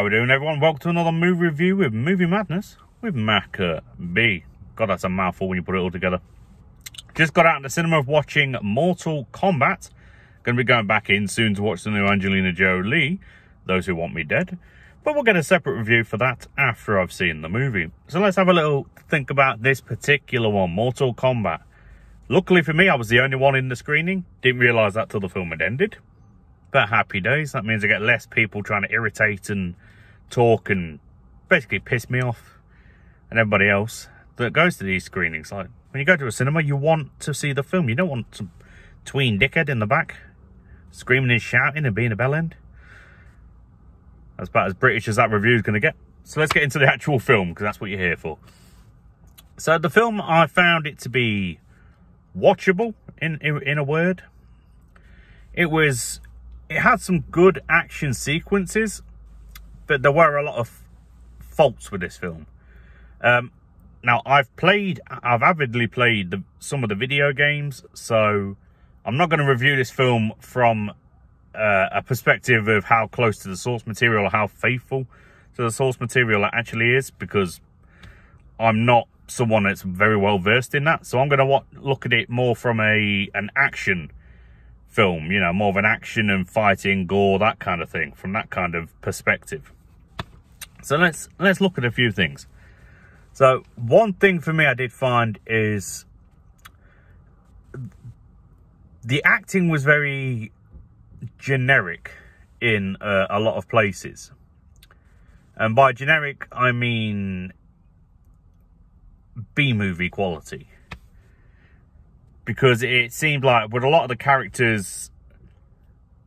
How we doing, everyone? Welcome to another movie review with Movie Madness with Maka B. God, that's a mouthful when you put it all together. Just got out in the cinema of watching Mortal Kombat. Going to be going back in soon to watch the new Angelina Jolie, Those Who Want Me Dead. But we'll get a separate review for that after I've seen the movie. So let's have a little think about this particular one, Mortal Kombat. Luckily for me, I was the only one in the screening. Didn't realise that till the film had ended. But happy days. That means I get less people trying to irritate and talk and basically piss me off and everybody else that goes to these screenings. Like, when you go to a cinema, you want to see the film. You don't want some tween dickhead in the back screaming and shouting and being a bellend. That's about as British as that review is going to get. So let's get into the actual film, because that's what you're here for. So the film, I found it to be watchable, in a word. It had some good action sequences, but there were a lot of faults with this film. Now, I've avidly played some of the video games, so I'm not going to review this film from a perspective of how close to the source material or how faithful to the source material it actually is, because I'm not someone that's very well versed in that. So I'm going to look at it more from an action film, you know, more of an action and fighting, gore, that kind of thing, from that kind of perspective. So let's look at a few things. So one thing for me I did find is the acting was very generic in a lot of places. And by generic, I mean B-movie quality. Because it seemed like with a lot of the characters,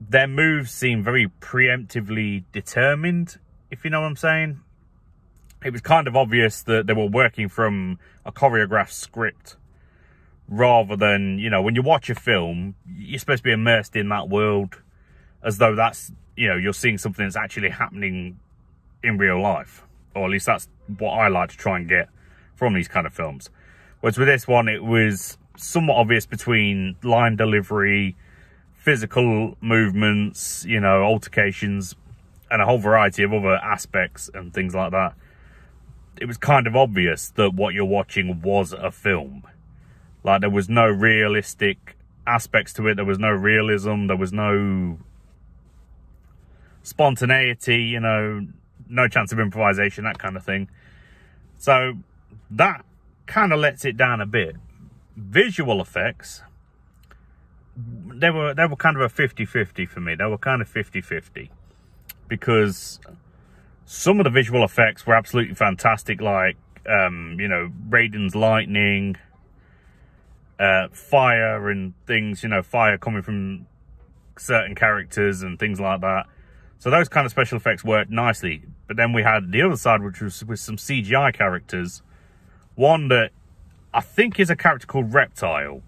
their moves seemed very preemptively determined, if you know what I'm saying. It was kind of obvious that they were working from a choreographed script, rather than, you know, when you watch a film, you're supposed to be immersed in that world as though that's, you know, you're seeing something that's actually happening in real life. Or at least that's what I like to try and get from these kind of films. Whereas with this one, it was somewhat obvious between line delivery, physical movements, you know, altercations, and a whole variety of other aspects and things like that. It was kind of obvious that what you're watching was a film. Like, there was no realistic aspects to it. There was no realism. There was no spontaneity, you know, no chance of improvisation, that kind of thing. So that kind of lets it down a bit. Visual effects, they were kind of a 50-50 for me. They were kind of 50-50, because some of the visual effects were absolutely fantastic, like you know, Raiden's lightning, fire and things, you know, fire coming from certain characters and things like that. So those kind of special effects worked nicely. But then we had the other side, which was with some CGI characters. One that I think is a character called Reptile,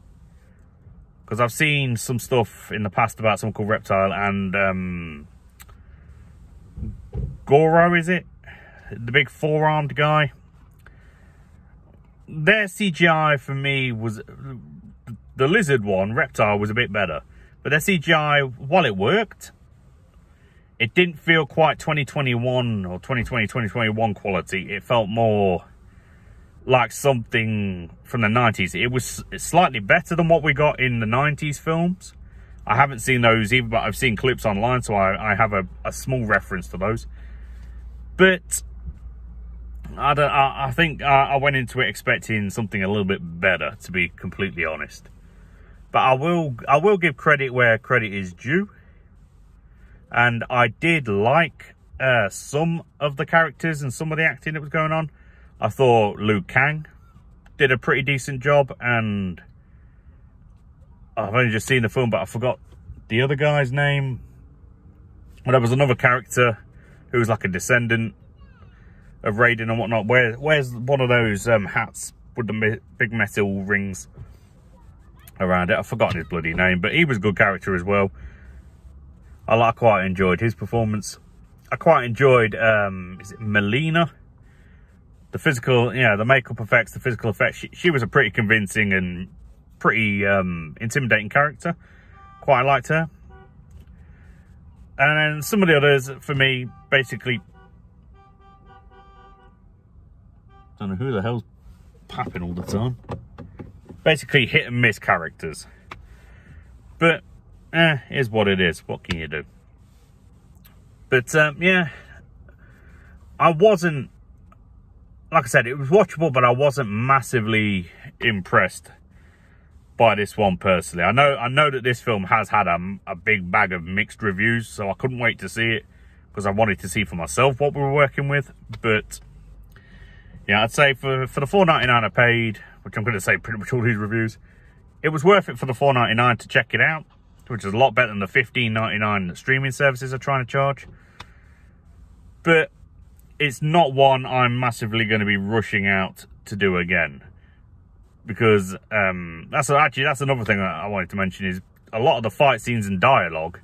because I've seen some stuff in the past about someone called Reptile, and Goro, is it? The big four-armed guy. Their CGI for me was, the lizard one, Reptile, was a bit better. But their CGI, while it worked, it didn't feel quite 2021 or 2020, 2021 quality. It felt more like something from the 90s. It was slightly better than what we got in the 90s films. I haven't seen those either, but I've seen clips online, so I have a small reference to those. But I think I went into it expecting something a little bit better, to be completely honest. But I will give credit where credit is due. And I did like some of the characters and some of the acting that was going on. I thought Kang did a pretty decent job, and I've only just seen the film, but I forgot the other guy's name. Well, there was another character who was like a descendant of Raiden and whatnot. Where's one of those hats with the big metal rings around it? I've forgotten his bloody name, but he was a good character as well. I quite enjoyed his performance. I quite enjoyed, is it Melina? The physical, you know, the makeup effects, the physical effects. She was a pretty convincing and pretty intimidating character. Quite liked her. And then some of the others, for me, basically Don't know who the hell's papping all the time. Basically hit and miss characters. But, is what it is. What can you do? But, yeah. I wasn't... Like I said, it was watchable, but I wasn't massively impressed by this one personally. I know that this film has had a big bag of mixed reviews, so I couldn't wait to see it because I wanted to see for myself what we were working with. But yeah, I'd say for the $4.99 I paid, which I'm going to say pretty much all these reviews, it was worth it for the $4.99 to check it out, which is a lot better than the $15.99 that streaming services are trying to charge. But it's not one I'm massively going to be rushing out to do again. Because that's another thing I wanted to mention is a lot of the fight scenes and dialogue,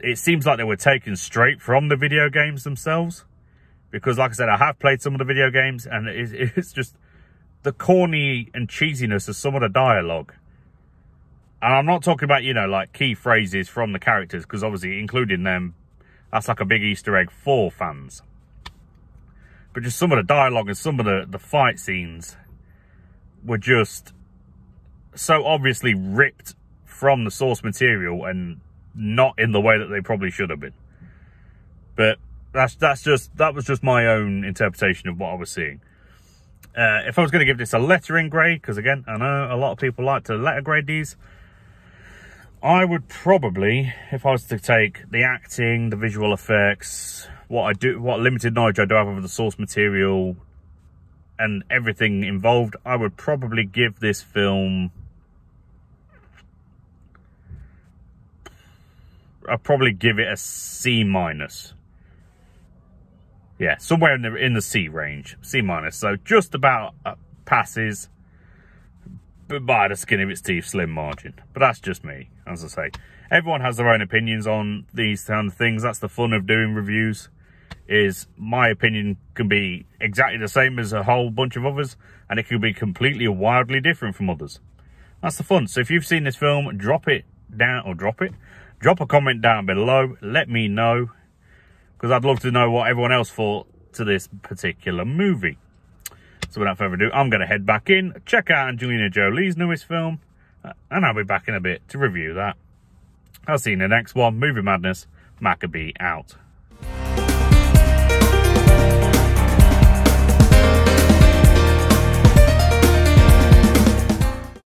it seems like they were taken straight from the video games themselves. Because like I said, I have played some of the video games and it's just the corny and cheesiness of some of the dialogue. And I'm not talking about, you know, like key phrases from the characters, because obviously including them, that's like a big Easter egg for fans. But just some of the dialogue and some of the fight scenes were just so obviously ripped from the source material and not in the way that they probably should have been. But that was just my own interpretation of what I was seeing. If I was going to give this a lettering grade, because again, I know a lot of people like to letter grade these, I would probably, if I was to take the acting, the visual effects, what limited knowledge I do have of the source material and everything involved, I would probably give this film... I'd probably give it a C-. Yeah, somewhere in the C range. C-. So just about passes, but by the skin of its teeth, slim margin. But that's just me, as I say. Everyone has their own opinions on these kind of things. That's the fun of doing reviews. Is my opinion can be exactly the same as a whole bunch of others, and it can be completely wildly different from others. That's the fun. So if you've seen this film, drop a comment down below, let me know, because I'd love to know what everyone else thought to this particular movie. So without further ado, I'm going to head back in, check out Angelina Jolie's newest film, and I'll be back in a bit to review that. I'll see you in the next one. Movie Madness, Maka out.